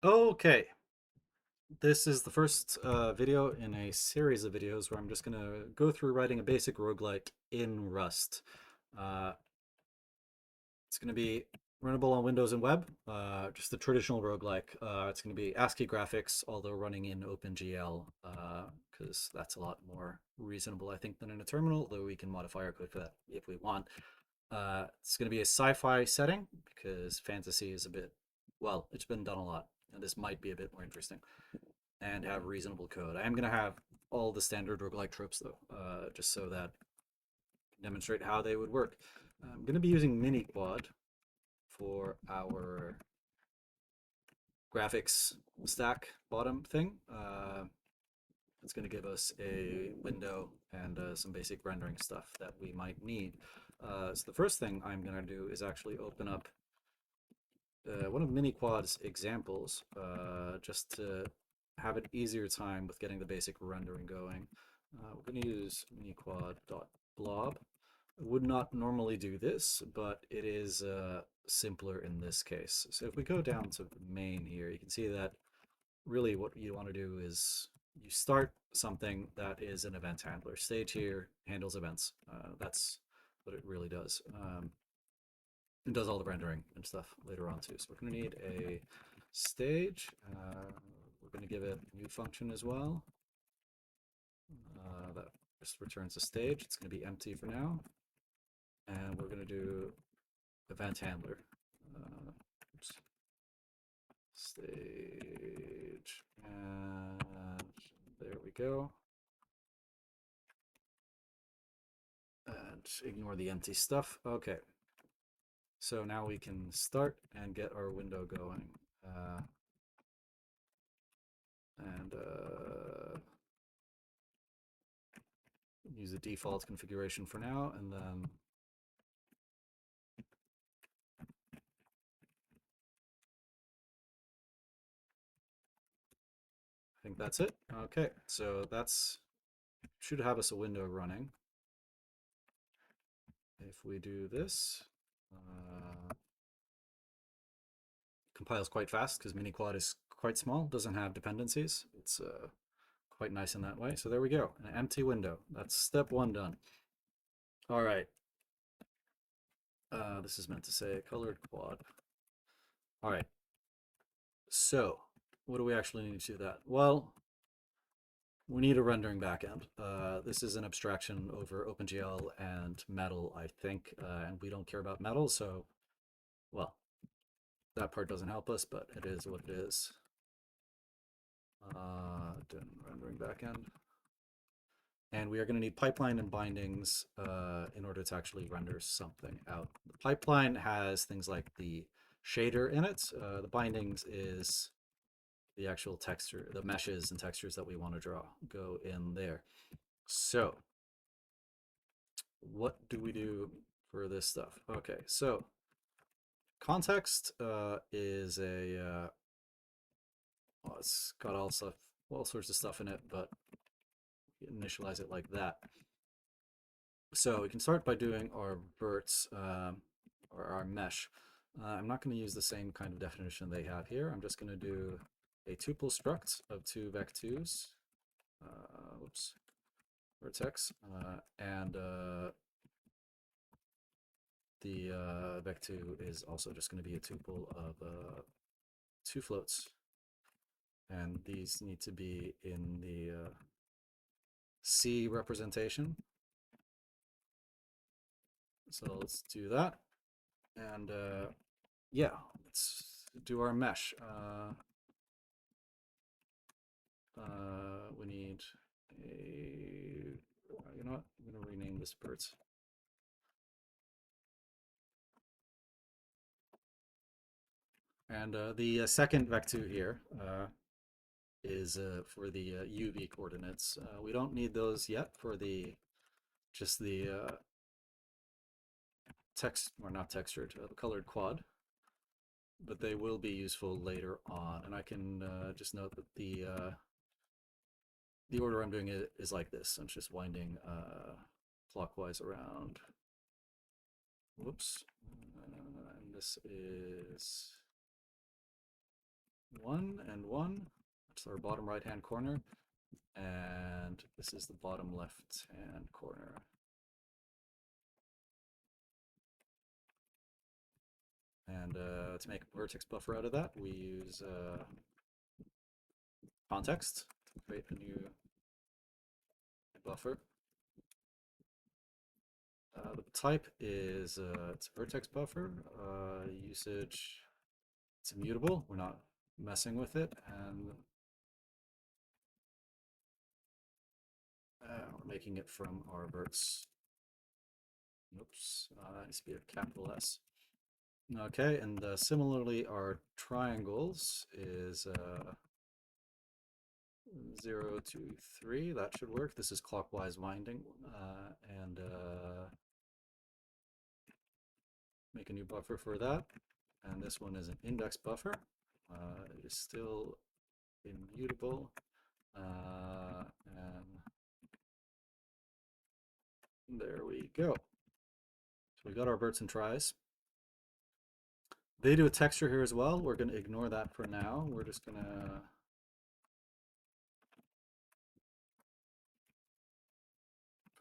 Okay, this is the first video in a series of videos where I'm just going to go through writing a basic roguelike in Rust. Uh, it's going to be runnable on Windows and web, just the traditional roguelike. It's going to be ASCII graphics, although running in OpenGL, because that's a lot more reasonable, I think, than in a terminal, though we can modify our code for that if we want. It's going to be a sci-fi setting, because fantasy is a bit, well, it's been done a lot, and this might be a bit more interesting. And have reasonable code. I am going to have all the standard roguelike tropes though, just so that I can demonstrate how they would work. I'm going to be using Miniquad for our graphics stack bottom thing. It's going to give us a window and some basic rendering stuff that we might need. So the first thing I'm going to do is actually open up one of Miniquad's examples, just to have an easier time with getting the basic rendering going. We're going to use miniquad.blob. I would not normally do this, but it is simpler in this case. So if we go down to main here, you can see that really what you want to do is you start something that is an event handler. Stage here handles events. That's what it really does. It does all the rendering and stuff later on too. So we're going to need a stage. We're going to give it a new function as well. That just returns a stage. It's going to be empty for now. And we're going to do event handler. Oops. Stage. And there we go. And ignore the empty stuff. Okay. So now we can start and get our window going. And use the default configuration for now, and then I think that's it. Okay, so that's should have us a window running. If we do this, compiles quite fast because Miniquad is quite small, doesn't have dependencies. It's quite nice in that way. So there we go, an empty window. That's step one done. All right. This is meant to say colored quad. All right. So what do we actually need to do that? Well, we need a rendering backend. This is an abstraction over OpenGL and Metal, I think, and we don't care about Metal, so, well, that part doesn't help us, but it is what it is. Rendering backend. And we are going to need pipeline and bindings in order to actually render something out. The pipeline has things like the shader in it. The bindings is the actual texture, the meshes and textures that we want to draw go in there. So what do we do for this stuff? Okay, so context is a well, it's got all sorts of stuff in it, but initialize it like that. So we can start by doing our verts or our mesh. I'm not going to use the same kind of definition they have here. I'm just going to do a tuple struct of two vec2s. Whoops, vertex, and the vec2 is also just going to be a tuple of two floats, and these need to be in the C representation. So let's do that, and yeah, let's do our mesh. We need a, you know what, I'm going to rename this BERT. And the second vec2 here is for the UV coordinates. We don't need those yet for the just the text, or not textured, colored quad, but they will be useful later on. And I can just note that the order I'm doing it is like this. I'm just winding clockwise around. Whoops. And this is 1 and 1. That's our bottom right hand corner. And this is the bottom left hand corner. And to make a vertex buffer out of that, we use context to create a new buffer. The type is it's a vertex buffer. Usage, it's immutable. We're not messing with it. And we're making it from our verts. Oops, that needs to be a capital S. Okay, and similarly, our triangles is 0 to 3. That should work. This is clockwise winding. And make a new buffer for that. And this one is an index buffer. It is still immutable. And there we go. So we got our verts and tries. They do a texture here as well. We're going to ignore that for now. We're just going to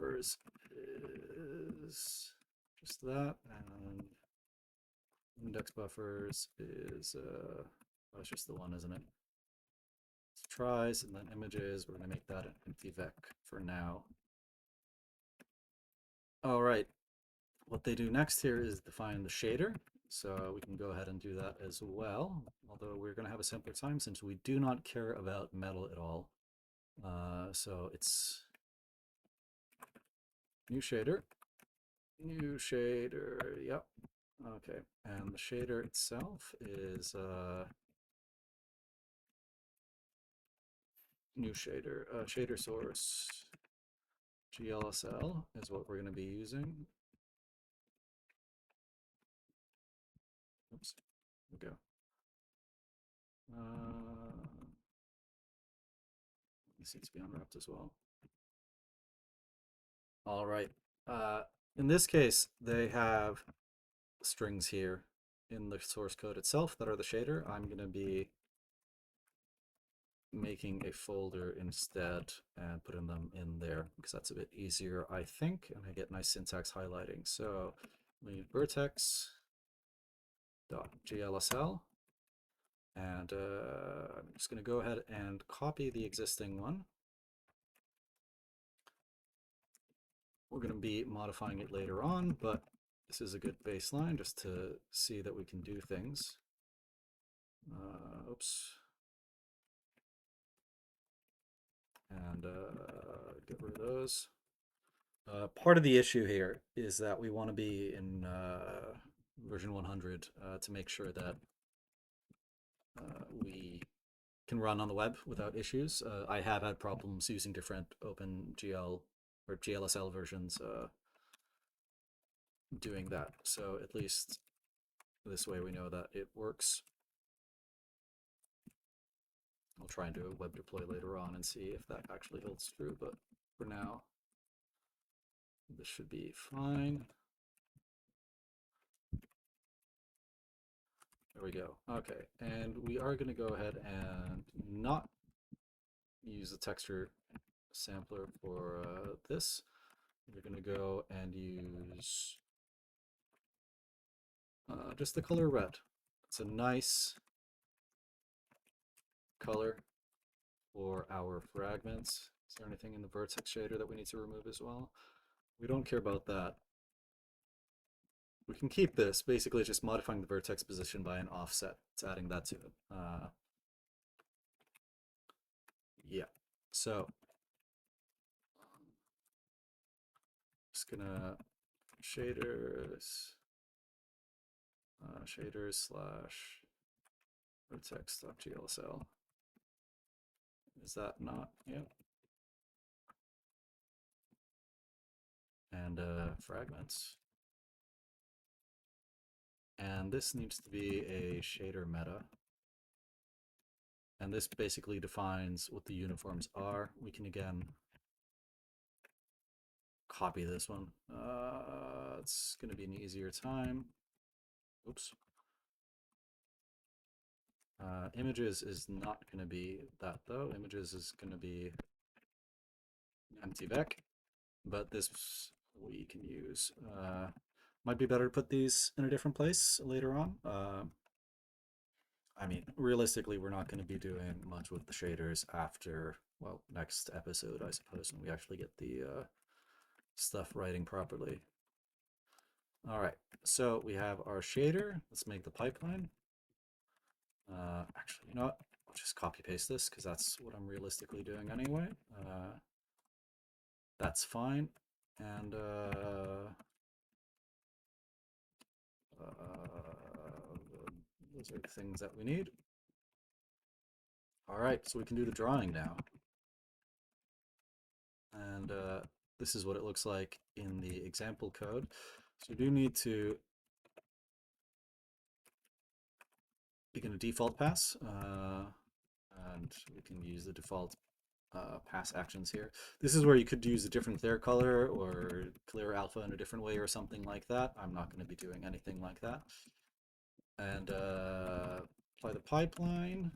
buffers is just that, and index buffers is oh, it's just the one, isn't it? It's tries, and then images. We're going to make that an empty vec for now. All right. What they do next here is define the shader. So we can go ahead and do that as well, although we're going to have a simpler time since we do not care about metal at all. So it's new shader, yep. Okay, and the shader itself is new shader, shader source, GLSL is what we're going to be using. Oops, here we go. This needs to be unwrapped as well. All right. In this case, they have strings here in the source code itself that are the shader. I'm going to be making a folder instead and putting them in there because that's a bit easier, I think, and I get nice syntax highlighting. So we need vertex.glsl, and I'm just going to go ahead and copy the existing one. We're going to be modifying it later on, but this is a good baseline just to see that we can do things. Oops. And get rid of those. Part of the issue here is that we want to be in version 100 to make sure that we can run on the web without issues. I have had problems using different OpenGL or GLSL versions doing that. So at least this way we know that it works. I'll try and do a web deploy later on and see if that actually holds true, but for now, this should be fine. There we go. Okay, and we are going to go ahead and not use the texture sampler for this. We're going to go and use just the color red. It's a nice color for our fragments. Is there anything in the vertex shader that we need to remove as well? We don't care about that. We can keep this. Basically, it's just modifying the vertex position by an offset. It's adding that to it. Yeah. So, just gonna shaders, shaders slash vertex.glsl. Is that not? Yep. And fragments. And this needs to be a shader meta. And this basically defines what the uniforms are. We can again copy this one. It's going to be an easier time. Oops. Images is not going to be that though. Images is going to be empty vec, but this we can use. Might be better to put these in a different place later on. I mean, realistically, we're not going to be doing much with the shaders after, well, next episode, I suppose, when we actually get the stuff writing properly. All right, so we have our shader. Let's make the pipeline. Actually, you know what? I'll just copy paste this because that's what I'm realistically doing anyway. That's fine. And those are the things that we need. All right, so we can do the drawing now. And this is what it looks like in the example code. So we do need to begin a default pass, and we can use the default pass actions here. This is where you could use a different clear color or clear alpha in a different way or something like that. I'm not going to be doing anything like that. And apply the pipeline,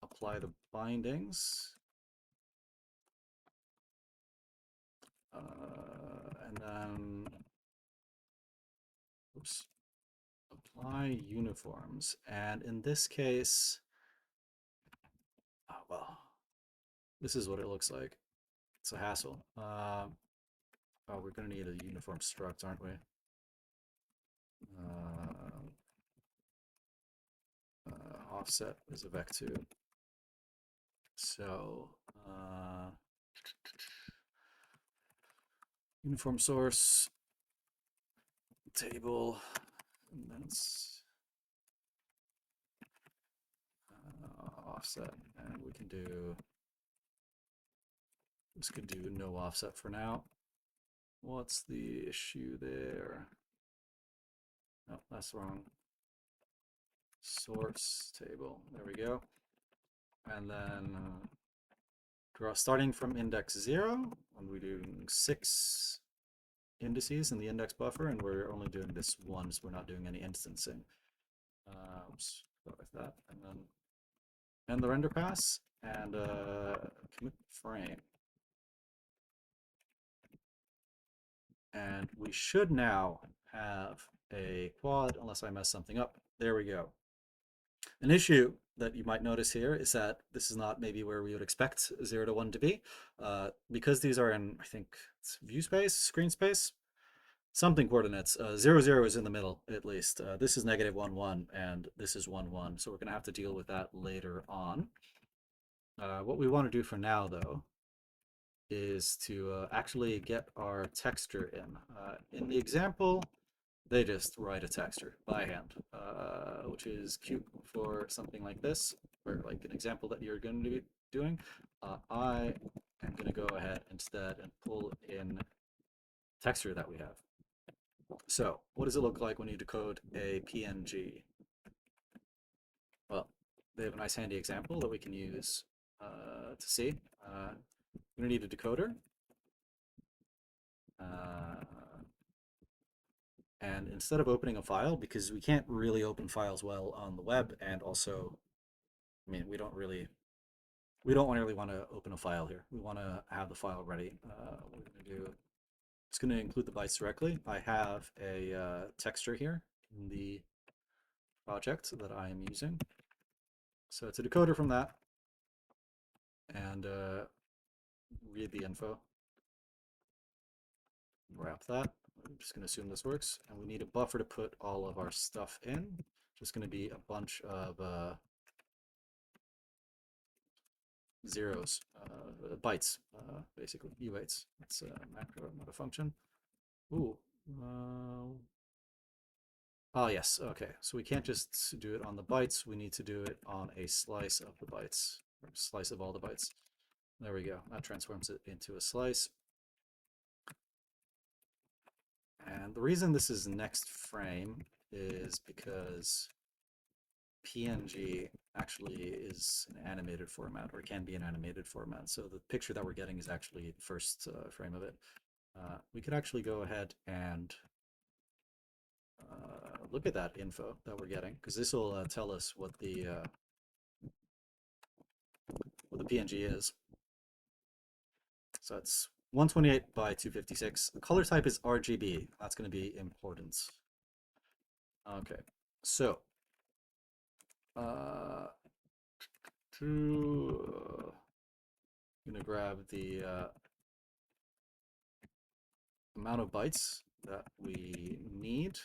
apply the bindings, and then, oops, apply uniforms. And in this case, oh, well, this is what it looks like. It's a hassle. Oh, we're going to need a uniform struct, aren't we? Offset is a vec2. So, uniform source, table, and then it's offset, and we can do, this could do no offset for now. What's the issue there? No, that's wrong. Source table, there we go. And then draw starting from index 0, and we're doing 6 indices in the index buffer, and we're only doing this once. We're not doing any instancing. Oops, go with that, and then end the render pass and commit frame. And we should now have a quad, unless I mess something up. There we go. An issue that you might notice here is that this is not maybe where we would expect 0 to 1 to be. Because these are in, I think, it's view space, screen space, something coordinates. 0, 0 is in the middle, at least. This is negative 1, 1, and this is 1, 1. So we're going to have to deal with that later on. What we want to do for now, though, is to actually get our texture in. In the example, they just write a texture by hand, which is cute for something like this, or like an example that you're going to be doing. I am going to go ahead instead and pull in texture that we have. So what does it look like when you decode a PNG? Well, they have a nice handy example that we can use to see. We're going to need a decoder. And instead of opening a file, because we can't really open files well on the web, and also, I mean, we don't really want to open a file here. We want to have the file ready. What we're going to do, it's going to include the bytes directly. I have a texture here in the project that I am using. So it's a decoder from that, and read the info. Wrap that. I'm just going to assume this works. And we need a buffer to put all of our stuff in. Just going to be a bunch of zeros, bytes, basically, U8s. That's a macro, not a function. Ooh. Oh, yes. Okay. So we can't just do it on the bytes. We need to do it on a slice of the bytes, or slice of all the bytes. There we go. That transforms it into a slice. And the reason this is next frame is because PNG actually is an animated format, or can be an animated format. So the picture that we're getting is actually the first frame of it. We could actually go ahead and look at that info that we're getting, because this will tell us what the PNG is. So it's 128 by 256. The color type is RGB. That's going to be important. Okay, so uh, I'm going to grab the amount of bytes that we need.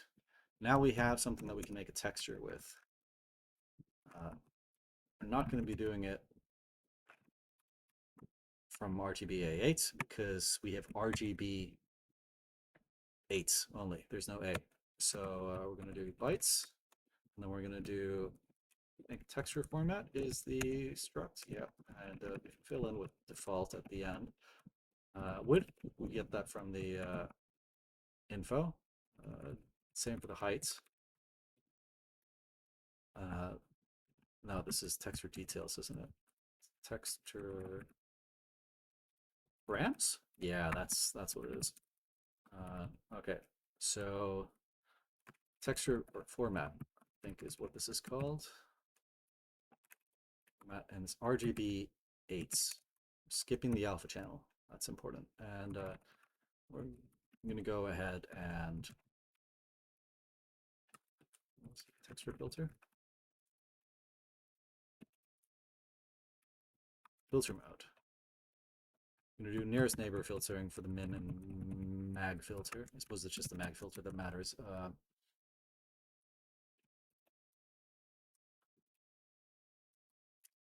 Now we have something that we can make a texture with. We're not going to be doing it from RGBA8 because we have RGB 8 only. There's no A. So we're going to do bytes, and then we're going to do make texture format is the struct. Yeah, and fill in with default at the end. Width, we get that from the info. Same for the height. No, this is texture details, isn't it? Texture grams? Yeah, that's what it is. Okay, so texture or format, I think is what this is called. And it's RGB 8s. Skipping the alpha channel. That's important. And we're going to go ahead and texture filter. Filter mode. I'm going to do nearest neighbor filtering for the min and mag filter. I suppose it's just the mag filter that matters.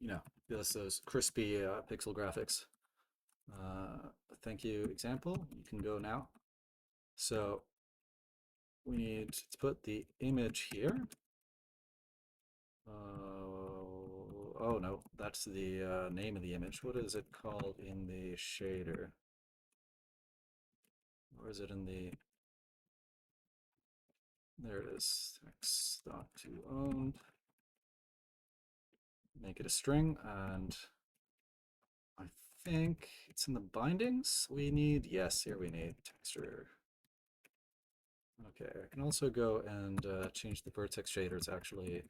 You know, those crispy pixel graphics. Thank you, example. You can go now. So we need to put the image here. Oh no, that's the name of the image. What is it called in the shader? Or is it in the... There it is. Text.toOwned. Make it a string, and I think it's in the bindings. We need, yes, here we need texture. Okay, I can also go and change the vertex shader to actually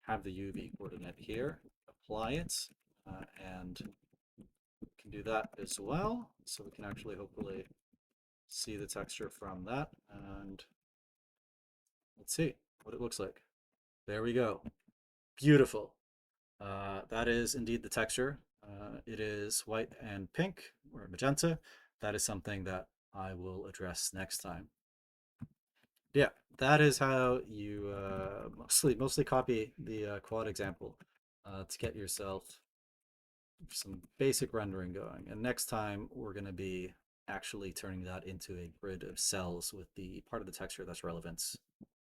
have the UV coordinate here, apply it, and we can do that as well. So we can actually hopefully see the texture from that, and let's see what it looks like. There we go. Beautiful. That is indeed the texture. It is white and pink, or magenta. That is something that I will address next time. Yeah, that is how you mostly copy the quad example to get yourself some basic rendering going. And next time we're going to be actually turning that into a grid of cells with the part of the texture that's relevant